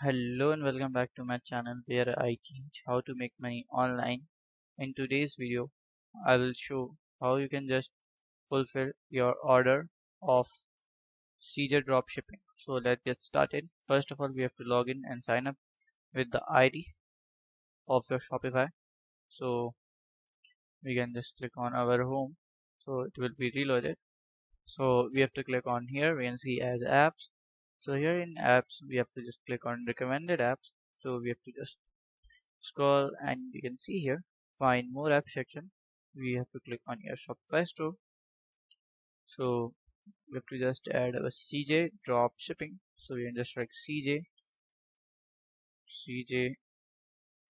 Hello and welcome back to my channel where I teach how to make money online. In today's video, I will show how you can just fulfill your order of CJ dropshipping. So let's get started. First of all, we have to log in and sign up with the ID of your Shopify. So we can just click on our home. So it will be reloaded. So we have to click on here. We can see as apps. So here in apps, we have to just click on recommended apps. So we have to just scroll and you can see here find more app section. We have to click on your Shopify store. So we have to just add our CJ drop shipping. So we can just write CJ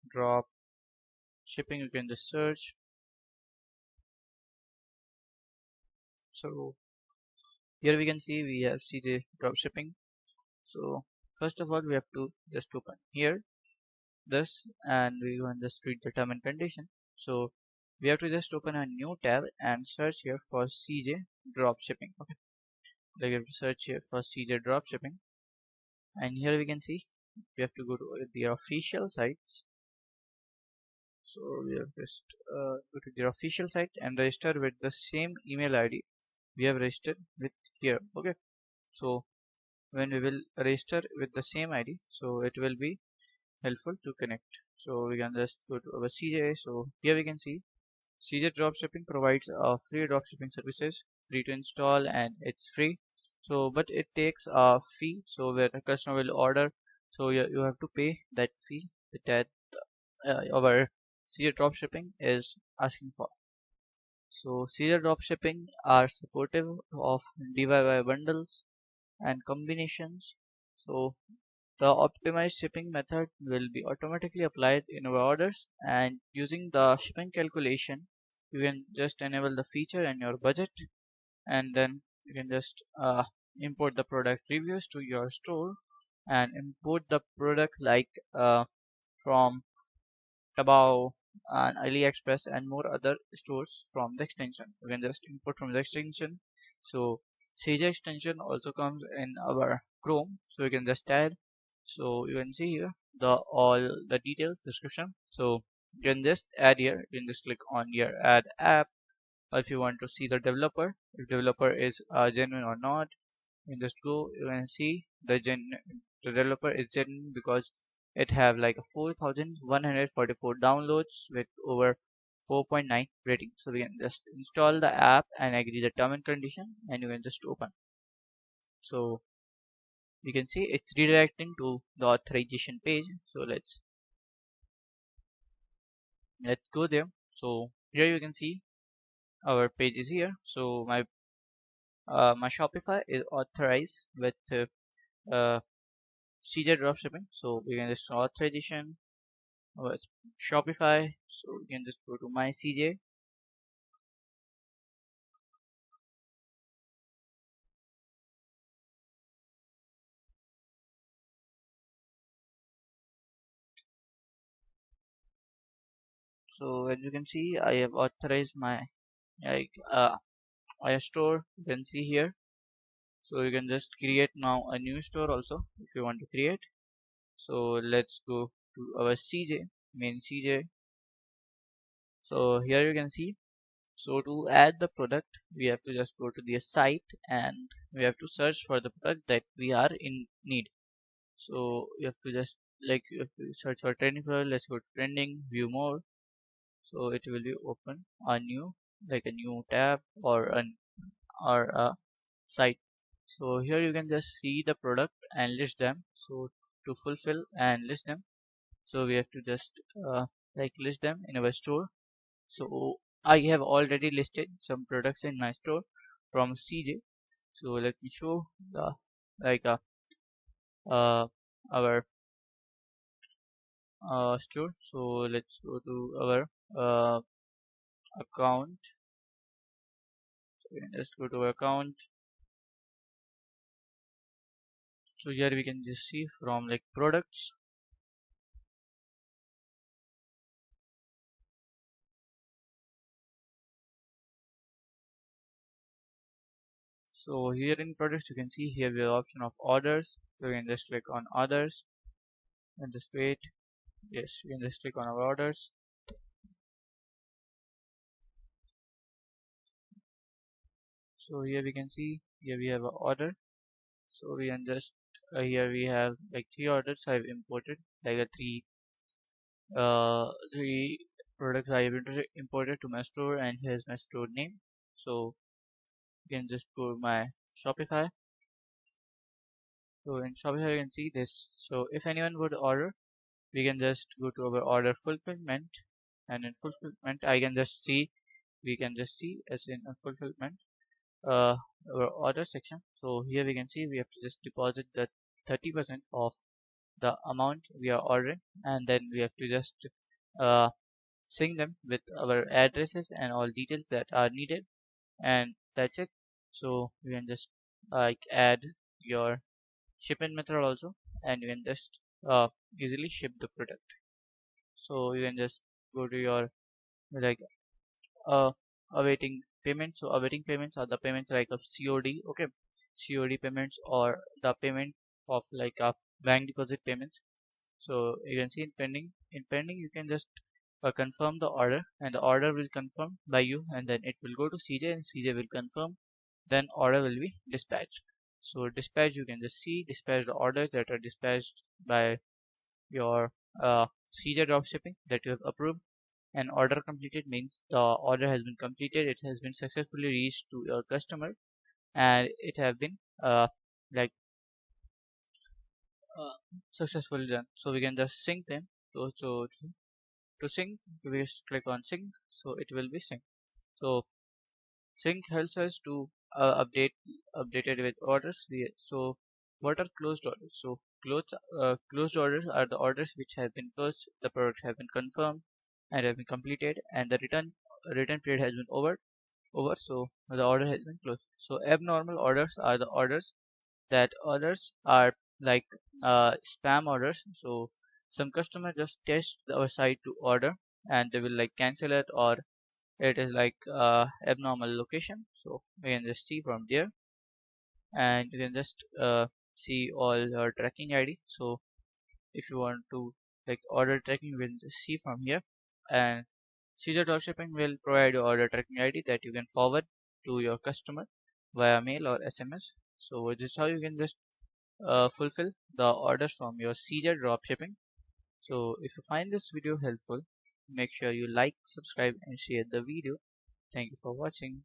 drop shipping. You can just search. So here we can see we have CJ drop shipping. So first of all we have to just open here this and we going to just read the term and condition. So we have to just open a new tab and search here for CJ drop shipping. Okay, like you have to search here for CJ drop shipping, and here we can see we have to go to the official sites. So we have just go to the official site and register with the same email ID we have registered with here. Okay, so when we will register with the same ID, so it will be helpful to connect. So we can just go to our CJ. So here we can see CJ Dropshipping provides free dropshipping services, free to install, and it's free. So, but it takes a fee. So where a customer will order, so you have to pay that fee that our CJ Dropshipping is asking for. So CJ Dropshipping are supportive of DIY bundles and combinations. So the optimized shipping method will be automatically applied in our orders, and using the shipping calculation you can just enable the feature in your budget, and then you can just import the product reviews to your store and import the product like from Taobao and AliExpress and more other stores from the extension. You can just import from the extension. So CJ extension also comes in our Chrome, so you can just add. So you can see here the all the details description. So you can just add here. You can just click on your add app, or if you want to see the developer, if developer is genuine or not, you can just go. You can see the developer is genuine because it have like a 4144 downloads with over 4.9 rating. So we can just install the app and agree the term and condition, and you can just open. So you can see it's redirecting to the authorization page. So let's go there. So here you can see our page is here. So my Shopify is authorized with CJ dropshipping. So we can just authorization Shopify. So we can just go to my CJ. So as you can see, I have authorized my like my store. You can see here. So you can just create now a new store also if you want to create. So let's go to our CJ, main CJ. So here you can see. So to add the product, we have to just go to the site and we have to search for the product that we are in need. So you have to just like you have to search for trending product. Let's go to trending, view more. So it will be open a new like a new tab or a site. So here you can just see the product and list them. So to fulfill and list them, so we have to just like list them in our store. So I have already listed some products in my store from CJ. So let me show the like uh our store. So let's go to our account. So we can just go to our account. So here we can just see from like products. So here in products you can see here we have option of orders. So we can just click on others. and just wait. Yes, we can just click on our orders. So here we can see, here we have an order. So we can just here we have like 3 orders I've imported, like a three products I have imported to my store, and here's my store name. So you can just go to my Shopify. So in Shopify you can see this. So if anyone would order, we can just go to our order fulfillment, and in fulfillment I can just see, we can just see as in a fulfillment uh, our order section. So here we can see we have to just deposit the 30% of the amount we are ordering, and then we have to just uh, sync them with our addresses and all details that are needed, and that's it. So you can just like add your shipment method also, and you can just easily ship the product. So you can just go to your like uh, awaiting payments. So awaiting payments are the payments like of COD, okay, COD payments, or the payment of like a bank deposit payments. So you can see in pending. In pending, you can just confirm the order, and the order will confirm by you, and then it will go to CJ, and CJ will confirm. Then order will be dispatched. So dispatch, you can just see dispatch the orders that are dispatched by your CJ dropshipping that you have approved. And order completed means the order has been completed. It has been successfully reached to your customer, and it have been like uh, successfully done. So we can just sync them. To sync, we just click on sync, so it will be sync. So sync helps us to updated with orders. So what are closed orders? So closed orders are the orders which have been closed, the product have been confirmed and have been completed, and the return period has been over, so the order has been closed. So abnormal orders are the orders are like spam orders. So some customer just test our site to order, and they will like cancel it, or it is like abnormal location. So we can just see from there, and you can just see all your tracking ID. So if you want to like order tracking, you can just see from here, and Caesar Dropshipping will provide your order tracking ID that you can forward to your customer via mail or SMS. So this is how you can just fulfill the orders from your Caesar Dropshipping. So if you find this video helpful, make sure you like, subscribe and share the video. Thank you for watching.